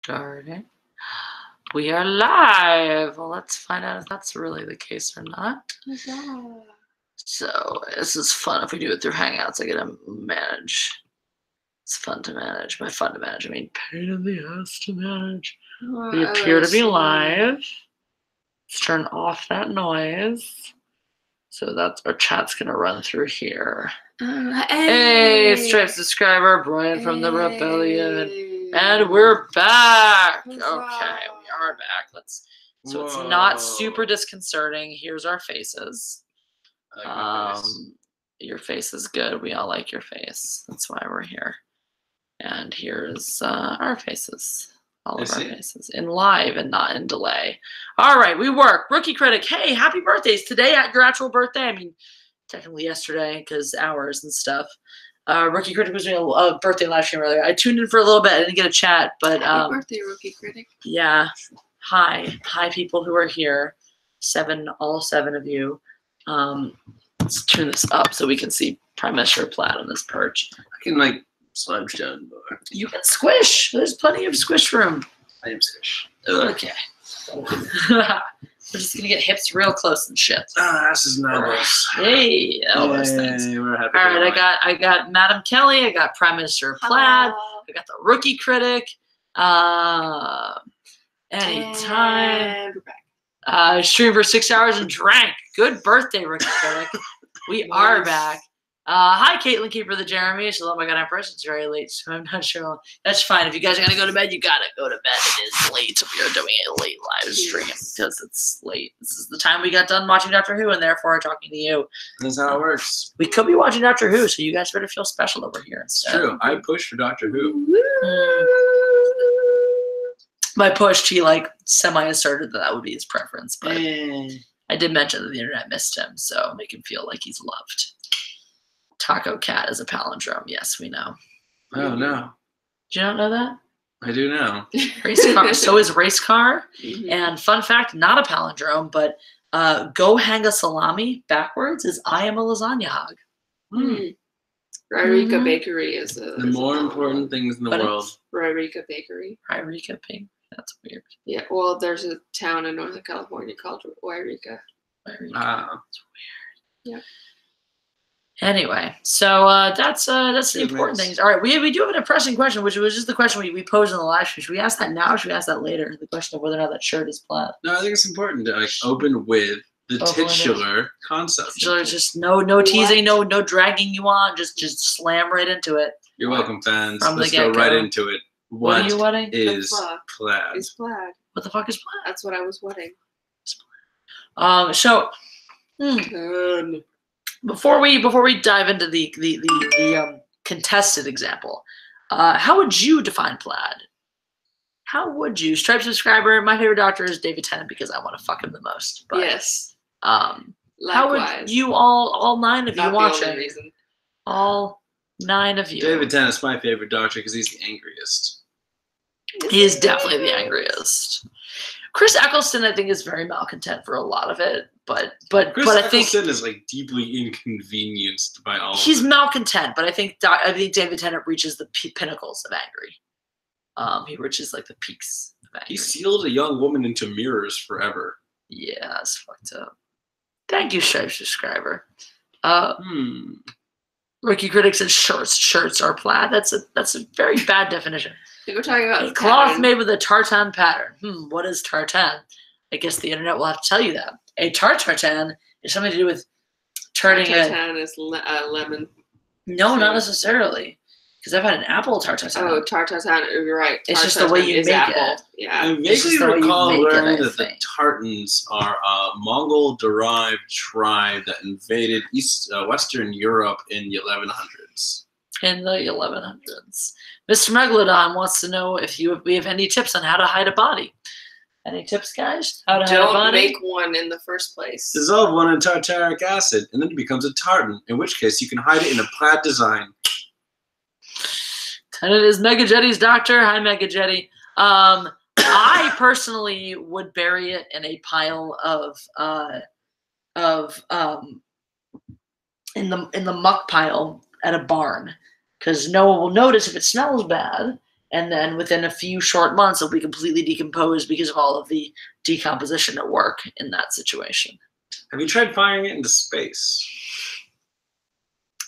Starting. We are live. Well, let's find out if that's really the case or not. Oh, So this is fun if we do it through Hangouts. I get to manage. It's fun to manage. By fun to manage, I mean pain in the ass to manage. We appear to be live. Let's turn off that noise. So that's our chat's gonna run through here. Hey, Stripes subscriber, Brian from the Rebellion. And we're back. Okay, we are back. So it's not super disconcerting. Here's our faces. I like my face. Your face is good. We all like your face. That's why we're here. And here's our faces. All of our faces in live and not in delay. All right, we work. Rookie Critic, hey, happy birthdays. Today at your actual birthday. I mean, technically yesterday because hours and stuff. Rookie Critic was doing a birthday live stream earlier. I tuned in for a little bit. I didn't get a chat, but happy birthday, Rookie Critic. Yeah. Hi people who are here. All seven of you. Let's turn this up so we can see Prime Minister Plaid on this perch. I can slouch down more. You can squish. There's plenty of squish room. I am squish. Okay. We're just gonna get hips real close and shit. This is nice. Hey, all those things. We're happy. All right, I got Madam Kelly. I got Prime Minister Plaid. I got the Rookie Critic. Anytime. Streamed for 6 hours and drank. Good birthday, Rookie Critic. We are back. Hi, Caitlin Keeper the Jeremy. Shalom, I got Empress. It's very late, so I'm not sure. That's fine. If you guys are gonna go to bed, you gotta go to bed. It is late. We are doing a late live stream because it's late. This is the time we got done watching Doctor Who, and therefore talking to you. That's how it works. We could be watching Doctor Who, so you guys better feel special over here instead. It's true. I pushed for Doctor Who. By pushed, he semi-asserted that would be his preference, but I did mention that the internet missed him, so make him feel like he's loved. Taco Cat is a palindrome. Yes, we know. Oh, no. Did you not know that? I do now. Race car. So is race car. And fun fact, not a palindrome, but go hang a salami backwards is I am a lasagna hog. Ryrika Bakery is a... The more important things in the world. Ryrika Bakery. Ryrika Bakery. That's weird. Yeah, well, there's a town in Northern California called Yreka. That's weird. Yeah. Anyway, so that's the important things. All right, we do have a depressing question, which was just the question we posed in the live stream. Should we ask that now or should we ask that later? The question of whether or not that shirt is plaid. No, I think it's important to open with the titular concept. Just no teasing, no dragging you on. Just slam right into it. You're welcome, fans. Let's go right into it. What are you wedding? Is plaid? It's plaid. What the fuck is plaid? That's what I was wedding. So. Before we dive into the contested example, how would you define plaid? How would you? Stripe subscriber, my favorite Doctor is David Tennant because I want to fuck him the most. But, yes. How would you all 9 of you watch it? All 9 of you. David Tennant's my favorite Doctor because he's the angriest. He is definitely the angriest. Chris Eccleston, I think, is very malcontent for a lot of it, but Chris I think Eccleston is deeply inconvenienced by all. He's malcontent, but I think David Tennant reaches the pinnacles of angry. He reaches the peaks of angry. He sealed a young woman into mirrors forever. Yeah, that's fucked up. Thank you, Stripe subscriber. Rookie Critic says shirts are plaid. That's a very bad definition. We're talking about a cloth made with a tartan pattern. What is tartan? I guess the internet will have to tell you that. A tartan is something to do with turning it. Tartan is lemon. No, not necessarily. Because I've had an apple tartan. Oh, tartan, you're right. It's just the way you make it. Yeah. I vaguely recall learning that the Tartans are a Mongol-derived tribe that invaded Western Europe in the 1100s. In the 1100s. Mr. Megalodon wants to know if we have any tips on how to hide a body. Any tips, guys? How to hide a body? Don't make one in the first place. Dissolve one in tartaric acid, and then it becomes a tartan, in which case you can hide it in a plaid design. Tennant is Mega Jetty's doctor. Hi, Mega Jetty. I personally would bury it in a pile in the muck pile at a barn, because no one will notice if it smells bad, And then within a few short months, it'll be completely decomposed because of all of the decomposition at work in that situation. Have you tried firing it into space?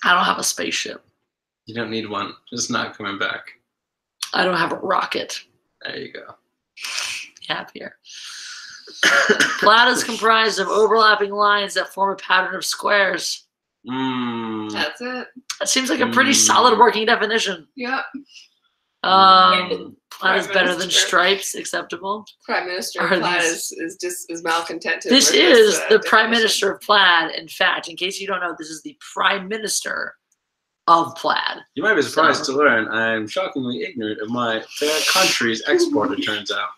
I don't have a spaceship. You don't need one. It's not coming back. I don't have a rocket. There you go. Happier. Plaid is comprised of overlapping lines that form a pattern of squares. That's it. That seems like a pretty solid working definition. Yep. Plaid is better than stripes. Acceptable. Prime Minister of Plaid is malcontented. This is the Prime Minister of Plaid. In fact, in case you don't know, this is the Prime Minister of Plaid. You might be surprised to learn I'm shockingly ignorant of my fair country's export, it turns out.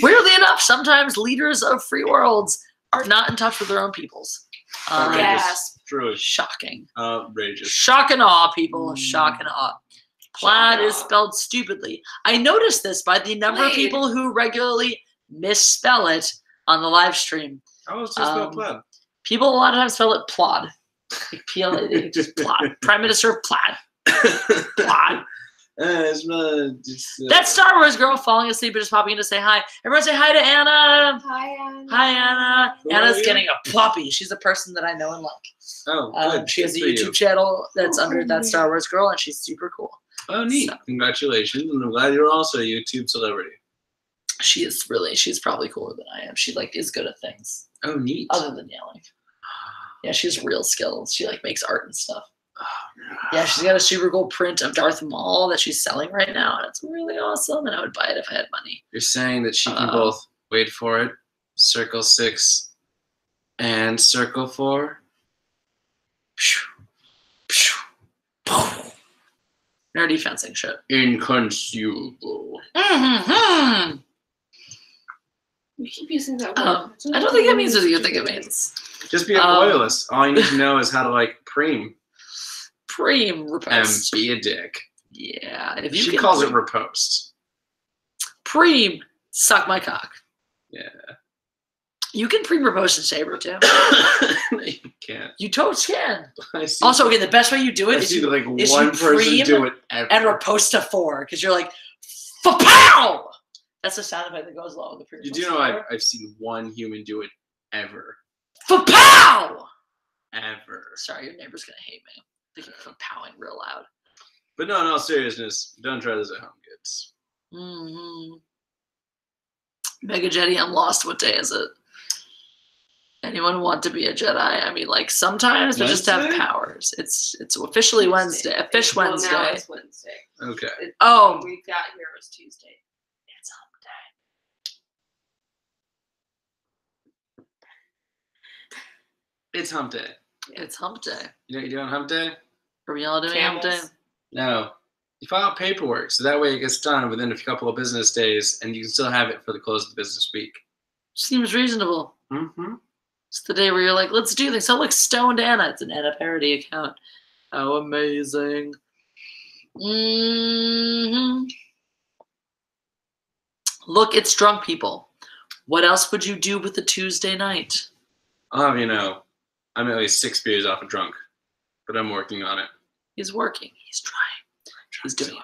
Weirdly enough, sometimes leaders of free worlds are not in touch with their own peoples. Gasp. Truly. Shocking. Outrageous. Shock and awe, people. Shock and awe. Plaid is spelled stupidly. I noticed this by the number of people who regularly misspell it on the live stream. How else do you spell plaid? People a lot of times spell it plod. Like P-L-A-D, just plod. Prime Minister of Plaid. Plod. That Star Wars girl falling asleep and just popping in to say hi. Everyone say hi to Anna. Hi, Anna. Hi, Anna. Who Anna's getting a puppy. She's a person that I know and like. Oh, good. She has a YouTube channel that's under that Star Wars girl, and she's super cool. Oh, neat. So, congratulations. And I'm glad you're also a YouTube celebrity. She's probably cooler than I am. She is good at things. Oh, neat. Other than yelling. Yeah, she has real skills. She makes art and stuff. Yeah, she's got a super cool print of Darth Maul that she's selling right now, and it's really awesome, and I would buy it if I had money. You're saying that she can both, wait for it, circle 6 and circle 4? Nerdy fencing shit. Inconceivable. You keep using that word. I don't think it means what you think it means. Just be a loyalist. All you need to know is how to preem. Preem, riposte. And be a dick. Yeah. If you she calls it riposte. Preem, suck my cock. Yeah. You can preem, riposte, and saber too. No, you can't. You totally can. Also, again, the best way you do it is you one person do it ever. And riposte to 4 because you're like, fa-pow! That's the sound effect that goes along with the preem. You do know I've seen one human do it ever. Fa-pow! Ever. Sorry, your neighbor's gonna hate me. They keep fa-powing real loud. But no, in all seriousness, don't try this at home, kids. Mega Jedi, I'm lost. What day is it? Anyone want to be a Jedi? I mean, sometimes they just have powers. It's officially Wednesday. A fish Wednesday. Now it's Wednesday. Okay. We got here was Tuesday. It's hump day. It's hump day. It's hump day. You know what you do on hump day? Are we all doing hump day? No. You file paperwork, so that way it gets done within a couple of business days, and you can still have it for the close of the business week. Seems reasonable. Mm-hmm. It's the day where you're like, let's do things. So look, Stoned Anna. It's an Anna parody account. How amazing. Look, it's drunk people. What else would you do with a Tuesday night? I'll have you know, I'm at least 6 beers off of drunk, but I'm working on it. He's working. He's trying. He's doing it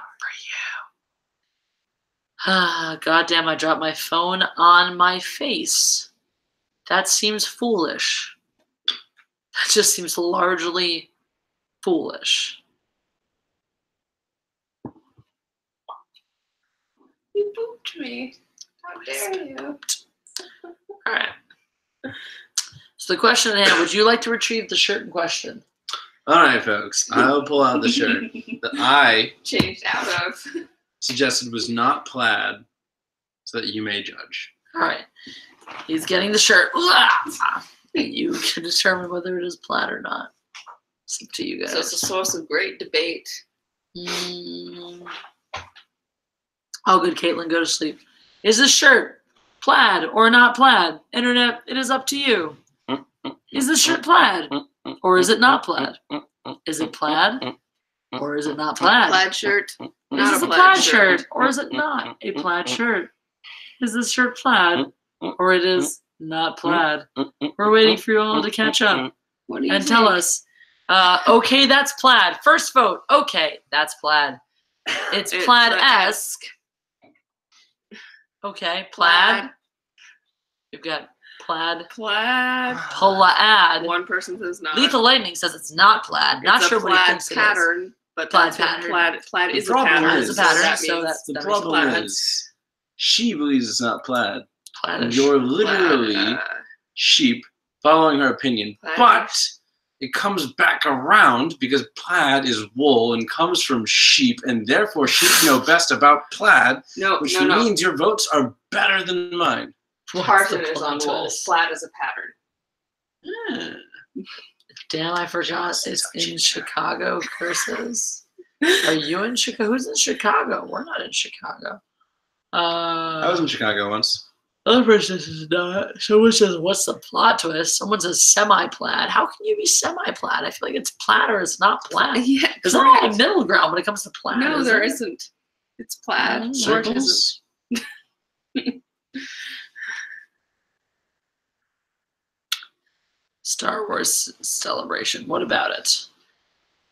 for you. Goddamn, I dropped my phone on my face. That seems foolish. That just seems largely foolish. You booped me. How dare you? All right. So the question at hand, would you like to retrieve the shirt in question? All right, folks. I'll pull out the shirt that I changed out of. Suggested was not plaid, so that you may judge. All right. He's getting the shirt. And you can determine whether it is plaid or not. It's up to you guys. So it's a source of great debate. Oh, good, Caitlin, go to sleep. Is this shirt plaid or not plaid? Internet, it is up to you. Is this shirt plaid or is it not plaid? Is it plaid or is it not plaid? Plaid shirt. Is this a plaid shirt or is it not a plaid shirt? Is this shirt plaid or it is not plaid? We're waiting for you all to catch up and tell us. Okay, that's plaid. First vote. Okay, that's plaid. It's plaid-esque. Okay, plaid. You've got plaid. Plaid. Plaid. One person says not. Lethal Lightning says it's not plaid. Not sure what he thinks pattern, it is. But Plaid that's pattern. Plaid The is a problem pattern. is- It's a pattern, that so means The that problem makes is, she believes it's not plaid. And plaid. you're literally sheep following her opinion. Plaid. But it comes back around because plaid is wool and comes from sheep, and therefore sheep know best about plaid, which means your votes are better than mine. Tartan is on wool. Plaid is a pattern. Damn, I forgot it's in Chicago curses. Are you in Chicago? Who's in Chicago? We're not in Chicago. I was in Chicago once. Other person says not. Someone says, what's the plot twist? Someone says semi-plaid. How can you be semi-plaid? I feel like it's plaid or it's not plaid. Yeah, there's not a middle ground when it comes to plaid. No, there isn't. It's plaid. Circles? Star Wars Celebration. What about it?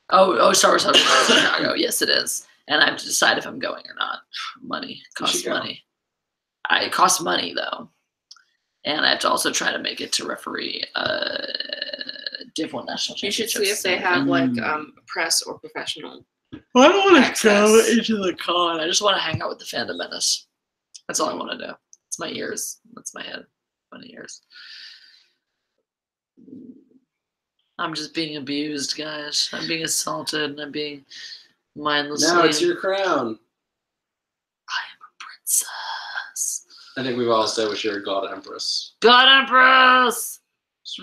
Oh, Star Wars Celebration in Chicago. Yes, it is. And I have to decide if I'm going or not. Money. Costs money. It costs money, though. And I have to also try to make it to referee different national You should championships. see if they have, press or professional. I don't want to go into the con. I just want to hang out with the Fandom Menace. That's all I want to do. It's my ears. That's my head. Funny ears. I'm just being abused, guys. I'm being assaulted and I'm being mindlessly. Now it's your crown. I am a princess. I think we've all established you're a god empress. God Empress!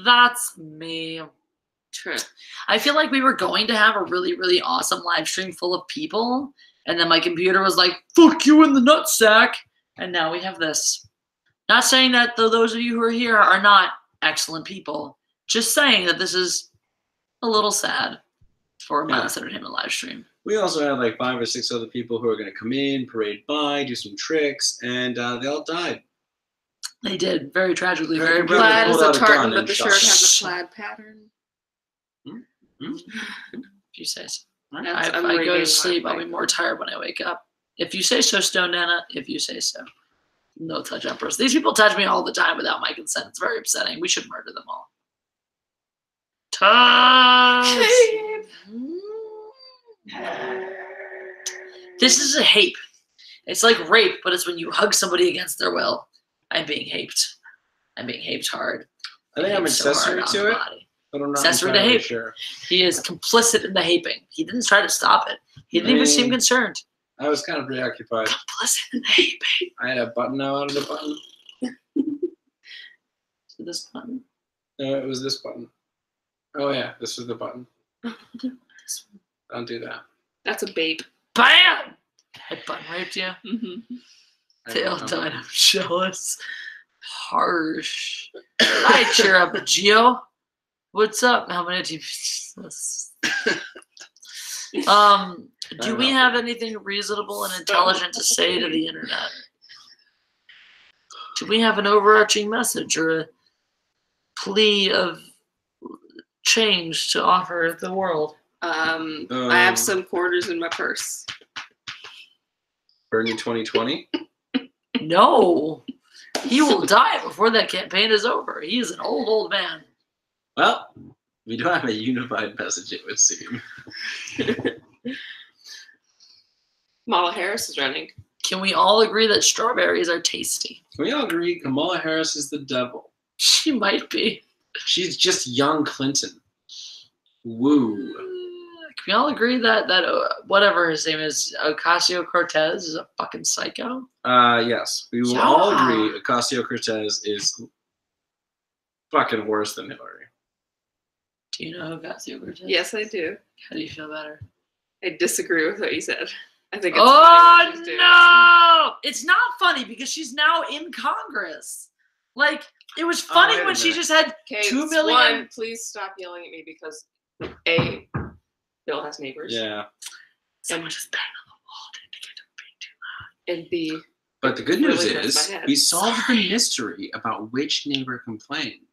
That's me. True. I feel like we were going to have a really, really awesome live stream full of people, and then my computer was like, fuck you in the nutsack, and now we have this. Not saying that those of you who are here are not excellent people, just saying that this is a little sad for a Mindless Entertainment live stream. We also had like 5 or 6 other people who are going to come in, parade by, do some tricks, and they all died. They did, very tragically, Very very brutally. Plaid is Pulled a out a tartan, gun but and the shot shirt them. has a plaid pattern. If you say so. That's- If I'm I go reading to what sleep, I'm I'll be more tired when I wake up. If you say so, Stone Nana. If you say so. No touch Empress. These people touch me all the time without my consent. It's very upsetting. We should murder them all. Touch! This is a hape. It's like rape, but it's when you hug somebody against their will. I'm being haped. I'm being haped hard. I think I'm accessory to it, but I'm not Accessory to entirely hape. sure. He is complicit in the haping. He didn't try to stop it. He didn't even seem concerned. I was kind of preoccupied. Complicit in the haping. I had a button. I wanted a button. So this button. No, it was this button. Oh yeah, this was the button. Don't do that. That's a babe. Bam! I button raped you. Mm-hmm. They all died. I'm jealous. Harsh. Hi, cheer up, Gio. What's up? How many TVs? Do we have anything reasonable and intelligent to say to the internet? Do we have an overarching message or a plea of change to offer the world? I have some quarters in my purse. Bernie 2020. No. He will die before that campaign is over. He is an old, old man. Well, we don't have a unified message, it would seem. Kamala Harris is running. Can we all agree that strawberries are tasty? Can we all agree Kamala Harris is the devil? She might be. She's just young Clinton. Woo. Can we all agree that whatever his name is, Ocasio-Cortez is a fucking psycho? Yes. We will all agree Ocasio-Cortez is fucking worse than Hillary. Do you know Ocasio-Cortez? Yes, I do. How do you feel about her? I disagree with what you said. I think it's funny what she's doing. No! It's not funny because she's now in Congress. Like, it was funny when she just had 2 million. One, please stop yelling at me because A, Bill has neighbors. Yeah. Someone just banged on the wall. Didn't get to be too loud. And B, But the good news really hurts is my head. we solved the mystery about which neighbor complained.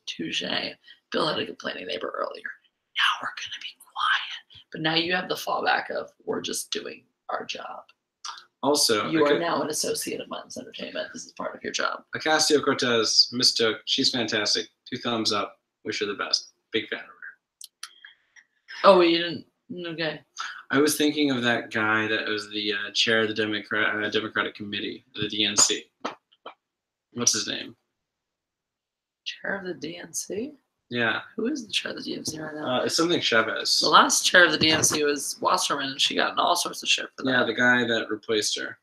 Touche. Bill had a complaining neighbor earlier. Now we're going to be quiet. But now you have the fallback of we're just doing our job. Also, You are now an associate of Mindless Entertainment. This is part of your job. Ocasio-Cortez, Miss Took, she's fantastic. 2 thumbs up. Wish her the best. Big fan of her. Oh, you didn't? Okay. I was thinking of that guy that was the chair of the Democratic Committee, the DNC. What's his name? Chair of the DNC? Yeah. Who is the chair of the DNC right now? It's something Chavez. The last chair of the DNC was Wasserman, and she got in all sorts of shit for that. Yeah, the guy that replaced her.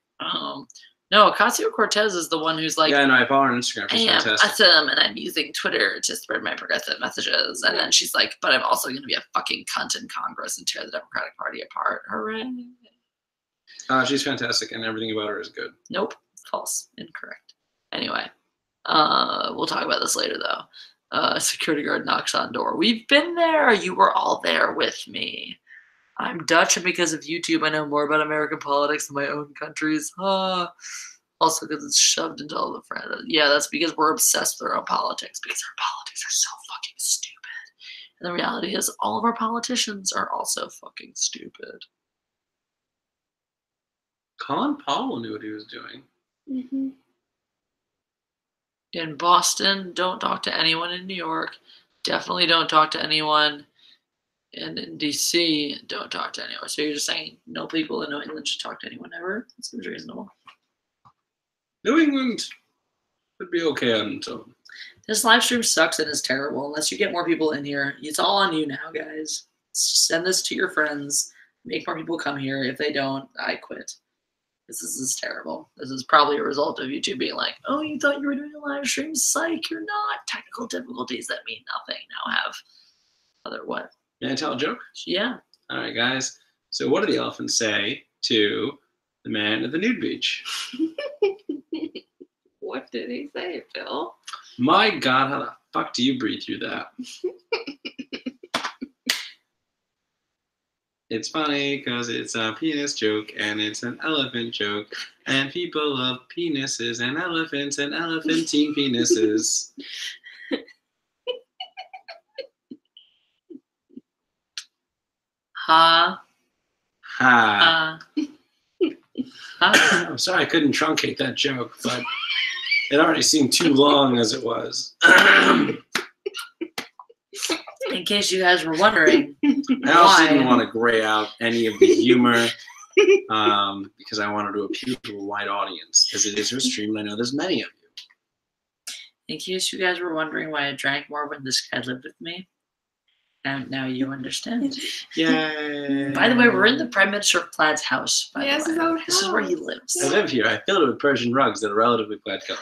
No, Ocasio-Cortez is the one who's like, yeah, no, I follow her on Instagram. She's fantastic. Awesome, and I'm using Twitter to spread my progressive messages. And then she's like, but I'm also going to be a fucking cunt in Congress and tear the Democratic Party apart. Hooray. She's fantastic, and everything about her is good. Nope. False. Incorrect. Anyway, we'll talk about this later, though. Security guard knocks on door. We've been there. You were all there with me. I'm Dutch, and because of YouTube, I know more about American politics than my own country's. Also, because it's shoved into all the friends. Yeah, that's because we're obsessed with our own politics, because our politics are so fucking stupid. And the reality is, all of our politicians are also fucking stupid. Colin Powell knew what he was doing. Mm-hmm. In Boston, don't talk to anyone in New York. Definitely don't talk to anyone. And in DC, don't talk to anyone. So you're just saying no people in New England should talk to anyone ever? That seems reasonable. New England would be okay on its own. This live stream sucks and is terrible. Unless you get more people in here. It's all on you now, guys. Send this to your friends. Make more people come here. If they don't, I quit. This is terrible. This is probably a result of YouTube being like, oh, you thought you were doing a live stream? Psych, you're not. Technical difficulties that mean nothing now have other what? Can I tell a joke? Yeah. All right, guys. So what do the elephants say to the man at the nude beach? What did he say, Phil? My God, how the fuck do you breathe through that? It's funny because it's a penis joke and it's an elephant joke. And people love penises and elephants and elephantine penises. Ha. Ha. I'm sorry I couldn't truncate that joke, but it already seemed too long as it was. In case you guys were wondering, I also didn't want to gray out any of the humor because I wanted to appeal to a wide audience, because it is your stream and I know there's many of you. In case you guys were wondering why I drank more when this guy lived with me, and now you understand. Yay! By the way, we're in the Prime Minister of Plaid's house. Yes, this is where he lives. I live here. I filled it with Persian rugs that are relatively plaid colored.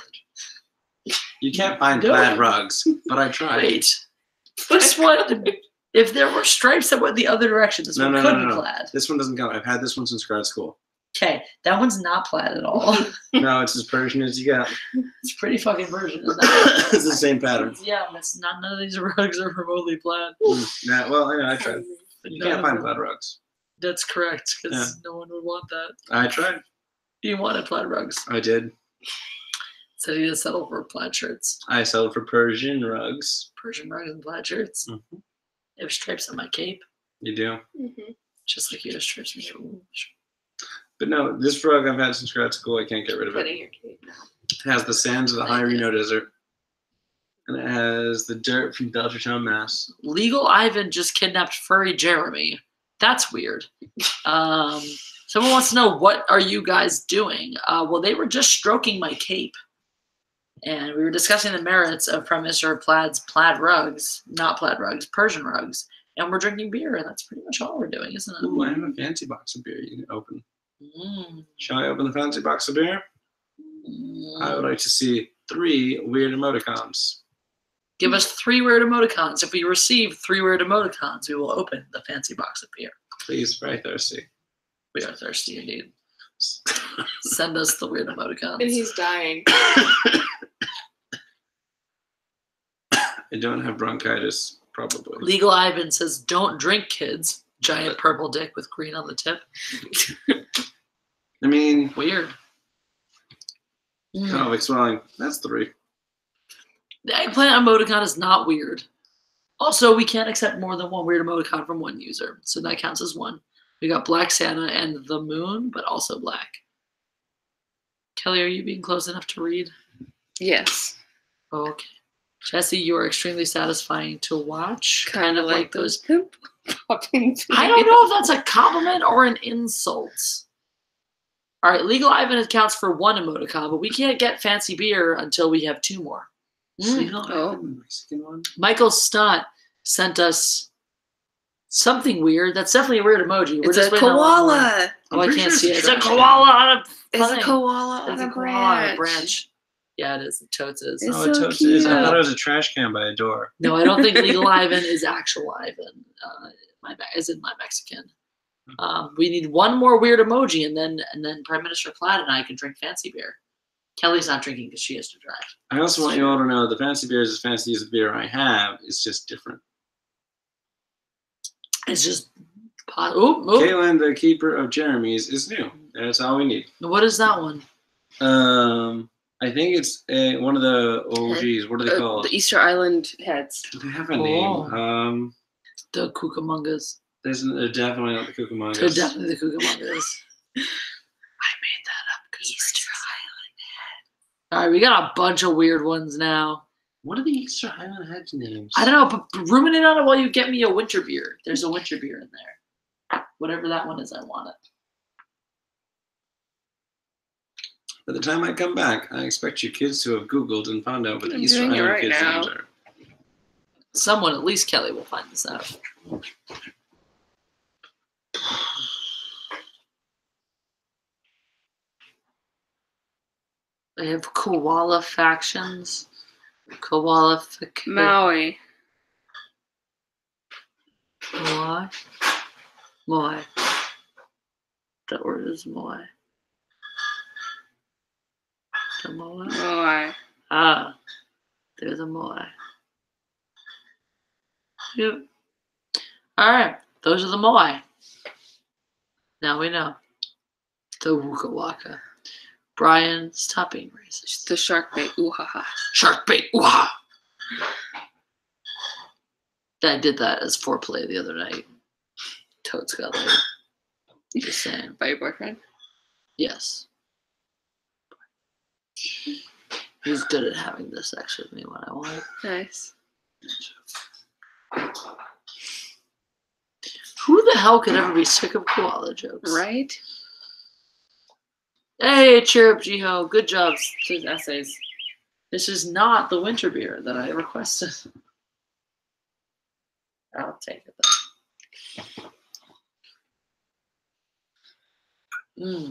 You can't find plaid rugs, but I tried. Wait. This one, if there were stripes that went the other direction, this one could be plaid. This one doesn't count. I've had this one since grad school. Okay, that one's not plaid at all. No, it's as Persian as you got. It's pretty fucking Persian. It's the same pattern. Yeah, it's not. None of these rugs are remotely plaid. Yeah, well, I tried. You can't find plaid rugs. That's correct, because no one would want that. I tried. You wanted plaid rugs. I did. So you just settle for plaid shirts. I settled for Persian rugs. Persian rugs and plaid shirts. Mm-hmm. I have stripes on my cape. You do? Mm-hmm. Just like you have stripes on your But no, this rug I've had since grad school. I can't get rid of it. Your cape now. It has the sands of the high Reno Desert. And it has the dirt from Belchertown, Mass. Legal Ivan just kidnapped furry Jeremy. That's weird. Someone wants to know, what are you guys doing? Well, they were just stroking my cape. And we were discussing the merits of Prime Minister Plaid's plaid rugs, not plaid rugs, Persian rugs. And we're drinking beer, and that's pretty much all we're doing, isn't it? Ooh, I have a fancy box of beer you can open. Shall I open the fancy box of beer? I would like to see 3 weird emoticons. Give us 3 weird emoticons. If we receive 3 weird emoticons, we will open the fancy box of beer. Please, very thirsty. We are thirsty indeed. Send us the weird emoticons. And he's dying. I don't have bronchitis, probably. Legal Ivan says, don't drink, kids. Giant purple dick with green on the tip. I mean... Weird. Pelvic swelling. That's 3. The eggplant emoticon is not weird. Also, we can't accept more than 1 weird emoticon from 1 user. So that counts as 1. We got Black Santa and the moon, but also black. Kelly, are you being close enough to read? Yes. Okay. Jesse, you are extremely satisfying to watch. Kind of like those popping. I don't know if that's a compliment or an insult. All right, Legal Ivan accounts for 1 emoticon, but we can't get fancy beer until we have 2 more. Mexican one. Michael Stunt sent us something weird. That's definitely a weird emoji. It's a koala. Oh, I can't see it. It's a koala on a It's a koala on a branch. Yeah, it is. Totes is. It's Oh, so Totes is. I cute. thought it was a trash can by a door. No, I don't think Legal Ivan is actual Ivan. As in my Mexican. We need 1 more weird emoji, and then Prime Minister Plaid and I can drink fancy beer. Kelly's not drinking because she has to drive. I also want you all to know the fancy beer is as fancy as the beer I have. It's just different. It's just. Caitlin, the keeper of Jeremy's, is new. That's all we need. What is that one? I think it's one of the geez, what are they called? The Easter Island heads. Do they have a name? The Cucamongas. They're definitely not the Cucamongas. They're definitely the Cucamongas. I made that up because Easter Island head. All right, we got a bunch of weird ones now. What are the Easter Island heads names? I don't know, but ruminate on it while you get me a winter beer. There's a winter beer in there. Whatever that one is, I want it. By the time I come back, I expect you kids to have Googled and found out what the Easter Island kids' names are. Someone, at least Kelly, will find this out. I have koala factions. Maui. Moai. That word is Moai. The Moai. Moai. Ah, there's a Moai. Yep. All right, those are the Moai. Now we know. The Wooka Waka. Brian, stop being racist. The shark bait. Ooh ha ha. Shark bait. Ooh ha. I did that as foreplay the other night. Totes got laid. Just saying. By your boyfriend? Yes. He's good at having this sex with me when I want it. Nice. Who the hell could ever be sick of koala jokes? Right? Hey, cheer up, Jiho. Good job. His essays. This is not the winter beer that I requested. I'll take it though.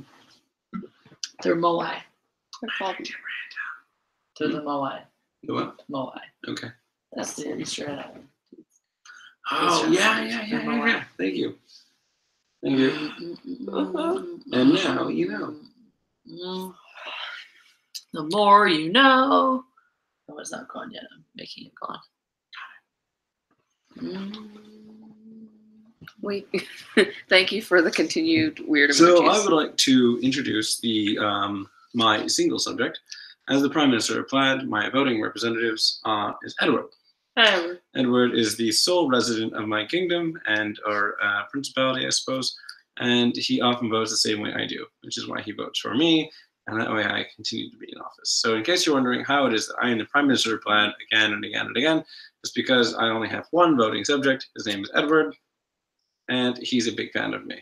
They're Moai. They're the Moai. The what? Moai. Okay. That's the Easter Island. Oh, yeah. Thank you. And now you know. The more you know. No, it's not gone yet. I'm making it gone. Thank you for the continued weird emojis. So I would like to introduce the my single subject. As the Prime Minister of Plaid, my voting representatives is Edward. Hi. Edward is the sole resident of my kingdom and or principality, I suppose, and he often votes the same way I do, which is why he votes for me, and that way I continue to be in office. So in case you're wondering how it is that I am the Prime Minister of Plaid again and again and again, it's because I only have 1 voting subject. His name is Edward, and he's a big fan of me.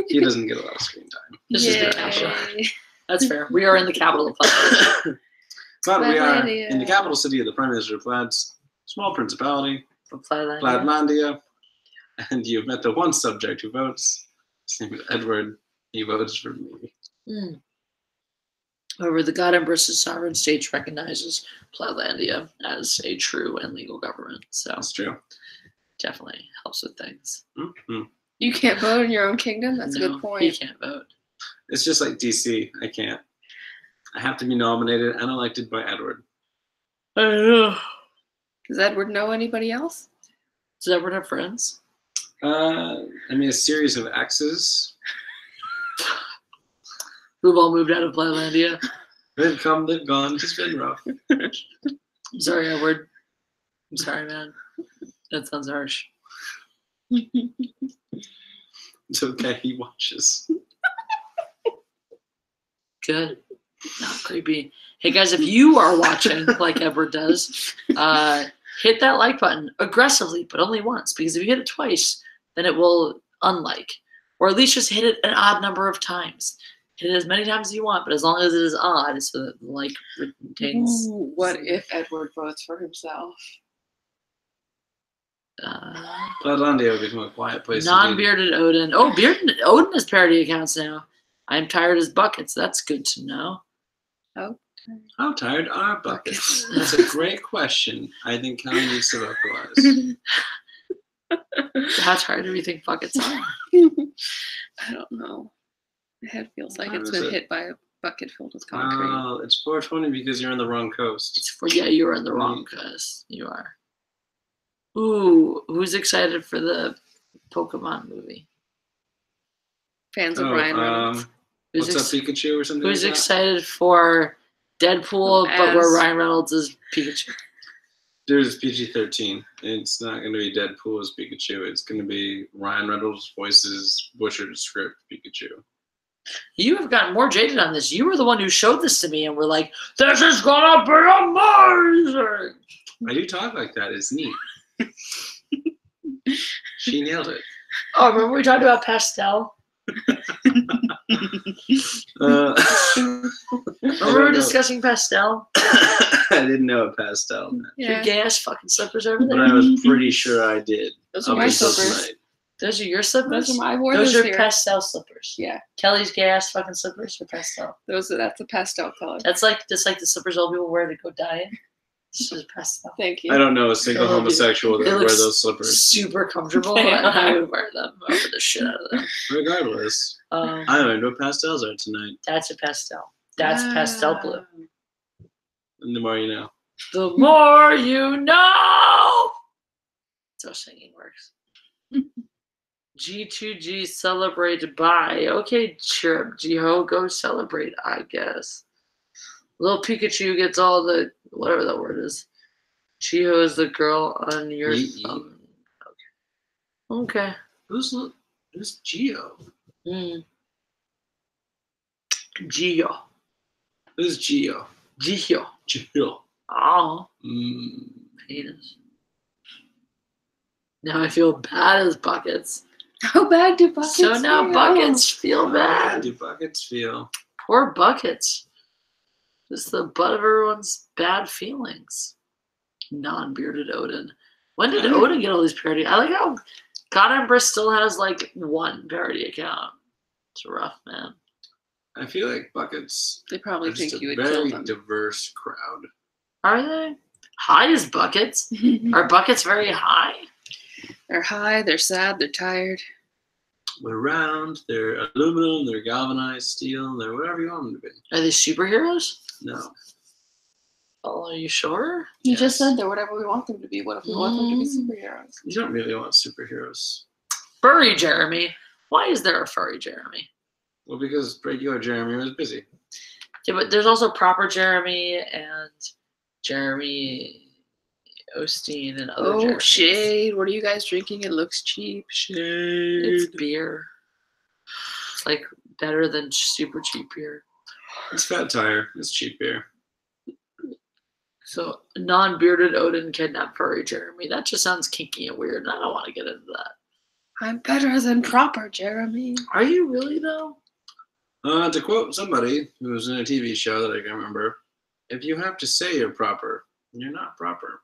He doesn't get a lot of screen time. This is good. That's fair. We are in the capital of Plaid. But we are in the capital city of the Prime Minister of Plaid's small principality, Plaidlandia. And you've met the one subject who votes. His name is Edward. He votes for me. However, the God Empress's sovereign states recognizes Plaidlandia as a true and legal government. So that's true. Definitely helps with things. You can't vote in your own kingdom? That's a good point. You can't vote. It's just like DC. I can't. I have to be nominated and elected by Edward. I know. Does Edward know anybody else? Does Edward have friends? I mean, a series of exes. Who've all moved out of Plaidlandia. They've come, they've gone. It's been rough. I'm sorry, Edward. I'm sorry, man. That sounds harsh. It's okay. He watches. Good. Not creepy. Hey guys, if you are watching like Edward does, hit that like button aggressively, but only once, because if you hit it twice, then it will unlike. Or at least just hit it an odd number of times. Hit it as many times as you want, but as long as it is odd, so that the like retains. Ooh, what if Edward votes for himself? Plaidlandia will become a quiet place. Non-bearded Odin. Oh, bearded Odin has parody accounts now. I'm tired as buckets. That's good to know. Oh. How tired are buckets? That's a great question. I think Kelly needs to vocalize. How tired do we think buckets are? I don't know. My head feels like it's been hit by a bucket filled with concrete. Oh, it's 4:20 because you're on the wrong coast. It's for, yeah, you're on the wrong coast. You are. Ooh, who's excited for the Pokemon movie? Fans of Ryan Reynolds. What's up, Pikachu or something? Who's excited for Deadpool, but where Ryan Reynolds is Pikachu? Dude, it's PG-13. It's not going to be Deadpool as Pikachu. It's going to be Ryan Reynolds voices butchered script Pikachu. You have gotten more jaded on this. You were the one who showed this to me and were like, "This is gonna be amazing." I do talk like that. It's neat. She nailed it. Oh, remember we talked about pastel? Remember we were discussing pastel? I didn't know a pastel meant. Yeah. Your gay ass fucking slippers over there? But I was pretty sure I did. Those are my slippers. Those are your slippers? Those are my Those are pastel slippers. Yeah. Kelly's gay ass fucking slippers are pastel. That's a pastel color. That's like just like the slippers old people wear to go dyeing. This is pastel. Thank you. I don't know a single homosexual that would wear those slippers. Super comfortable, and I would wear them over the shit out of them. Regardless, I learned what pastels are tonight. That's a pastel. That's pastel blue. And the more you know. The more you know. That's how singing works. G2G celebrate by. Okay, chirp. Jiho, go celebrate, I guess. Little Pikachu gets all the whatever that word is. Chiho is the girl on your thumb. Okay. Who's Geo? Geo. Who's Geo? Geo. Geo. Oh. Penis. Now I feel bad as buckets. How bad do buckets feel? So now buckets feel bad. How do buckets feel? Poor buckets. Just the butt of everyone's bad feelings. Non-bearded Odin. When did Odin get all these parody? I like how God Empress still has like one parody account. It's rough, man. I feel like buckets. They probably think you would kill them. Very them. Diverse crowd. Are they? High as buckets? Are buckets very high? They're high, they're sad, they're tired. They're round, they're aluminum, they're galvanized steel, they're whatever you want them to be. Are they superheroes? No. Oh, are you sure? You just said they're whatever we want them to be. What if we want them to be superheroes? You don't really want superheroes. Furry Jeremy. Why is there a furry Jeremy? Well, because regular Jeremy was busy. Yeah, but there's also proper Jeremy and Jeremy Osteen and other Jeremys. Shade. What are you guys drinking? It looks cheap. Shade. It's beer. It's like better than super cheap beer. It's Fat Tire. It's cheap beer. So non-bearded Odin kidnapped furry Jeremy. That just sounds kinky and weird, and I don't want to get into that. I'm better than proper Jeremy. Are you really though? To quote somebody who was in a TV show that I can remember, if you have to say you're proper, you're not proper.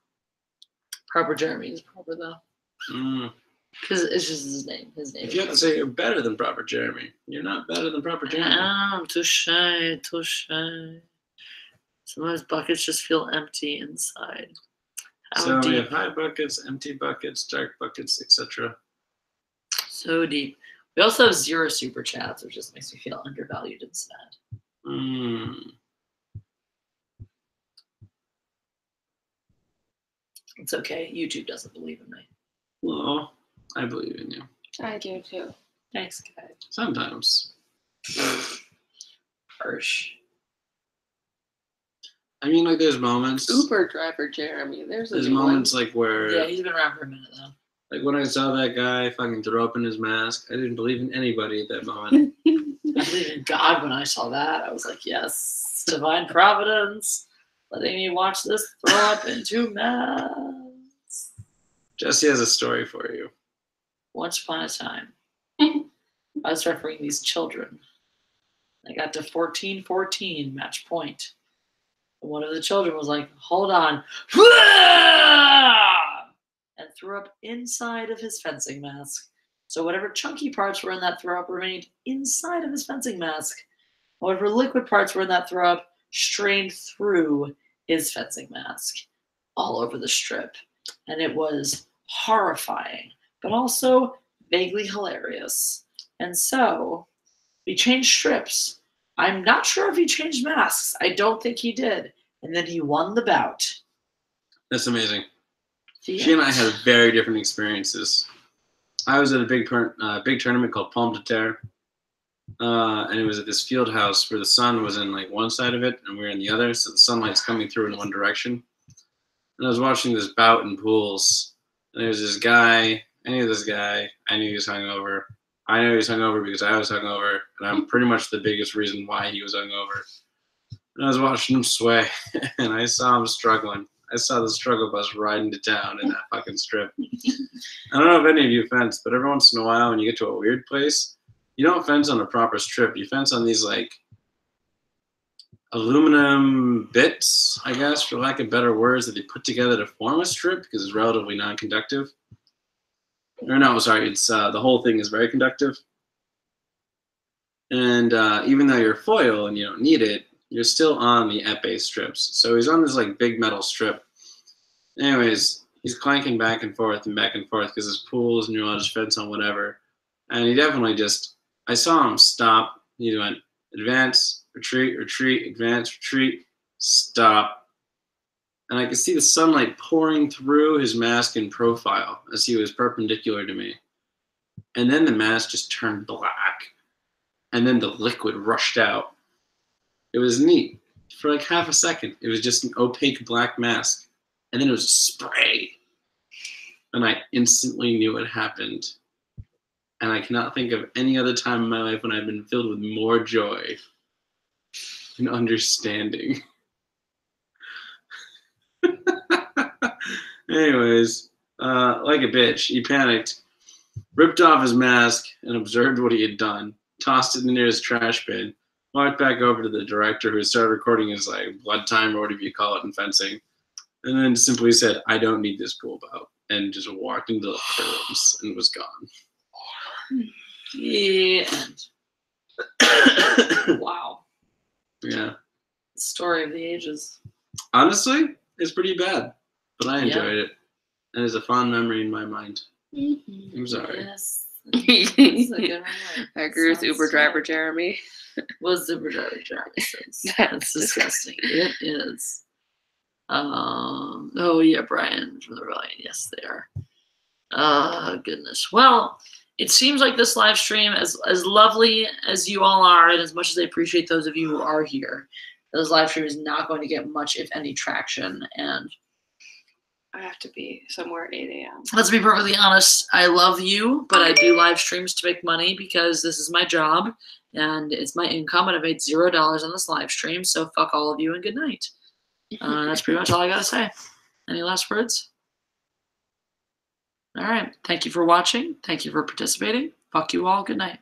Proper Jeremy is proper though. Because it's just his name. His name. If you have to say you're better than proper Jeremy, you're not better than proper Jeremy. I'm too shy, too shy. Sometimes buckets just feel empty inside. So we have high buckets, empty buckets, dark buckets, etc. So deep. We also have 0 super chats, which just makes me feel undervalued and sad. It's okay. YouTube doesn't believe in me. Well, I believe in you. I do too. Thanks, guys. Sometimes. Harsh. I mean, like, there's moments. Uber driver Jeremy. There's moments like where. Yeah, he's been around for a minute though. Like when I saw that guy fucking throw up in his mask, I didn't believe in anybody at that moment. I believe in God when I saw that. I was like, yes, divine providence, letting me watch this throw up into mass. Jesse has a story for you. Once upon a time, I was refereeing these children. I got to 14-14, match point. And one of the children was like, hold on. And threw up inside of his fencing mask. So whatever chunky parts were in that throw up remained inside of his fencing mask. Whatever liquid parts were in that throw up strained through his fencing mask all over the strip. And it was horrifying, but also vaguely hilarious. And so we changed strips. I'm not sure if he changed masks. I don't think he did. And then he won the bout. That's amazing. The She and I end. had very different experiences. I was at a big tournament called Pomme de Terre. And it was at this field house where the sun was in like one side of it and we were in the other. So the sunlight's coming through in one direction. And I was watching this bout in pools. And there was this guy. I knew this guy. I knew he was hungover. I knew he was hungover because I was hungover. And I'm pretty much the biggest reason why he was hungover. And I was watching him sway. And I saw him struggling. I saw the struggle bus riding to town in that fucking strip. I don't know if any of you fence, but every once in a while when you get to a weird place, you don't fence on a proper strip. You fence on these like aluminum bits, I guess, for lack of better words, that they put together to form a strip because it's relatively non-conductive. Or no, sorry, it's the whole thing is very conductive. And even though you're foil and you don't need it, you're still on the epee strips. So he's on this like big metal strip. Anyways, he's clanking back and forth because his pools and you're allowed to fence on whatever. And he definitely just, I saw him stop. He went advance, retreat, retreat, advance, retreat, stop. And I could see the sunlight pouring through his mask in profile as he was perpendicular to me. And then the mask just turned black. And then the liquid rushed out. It was neat. For like half a second, it was just an opaque black mask. And then it was a spray. And I instantly knew what happened. And I cannot think of any other time in my life when I've been filled with more joy and understanding. Anyways, like a bitch, he panicked, ripped off his mask, and observed what he had done, tossed it into his trash bin, walked back over to the director who started recording his like blood time or whatever you call it in fencing, and then simply said, "I don't need this pool bout," and just walked into the locker rooms and was gone. The end. Wow. Yeah. Story of the ages. Honestly, it's pretty bad, but I enjoyed it, and it's a fond memory in my mind. Mm-hmm. I'm sorry. Yes. That's a good memory. I agree with Uber driver Jeremy. Was Uber driver Jeremy says. That's disgusting. It is. Oh yeah, Brian from the Rebellion. Yes, they are. Goodness. Well, it seems like this live stream, as lovely as you all are, and as much as I appreciate those of you who are here, this live stream is not going to get much, if any, traction. And I have to be somewhere at 8 a.m. let's be perfectly honest, I love you, but I do live streams to make money because this is my job and it's my income, and I made $0 on this live stream. So fuck all of you and good night. That's pretty much all I gotta say. Any last words? All right. Thank you for watching. Thank you for participating. Fuck you all. Good night.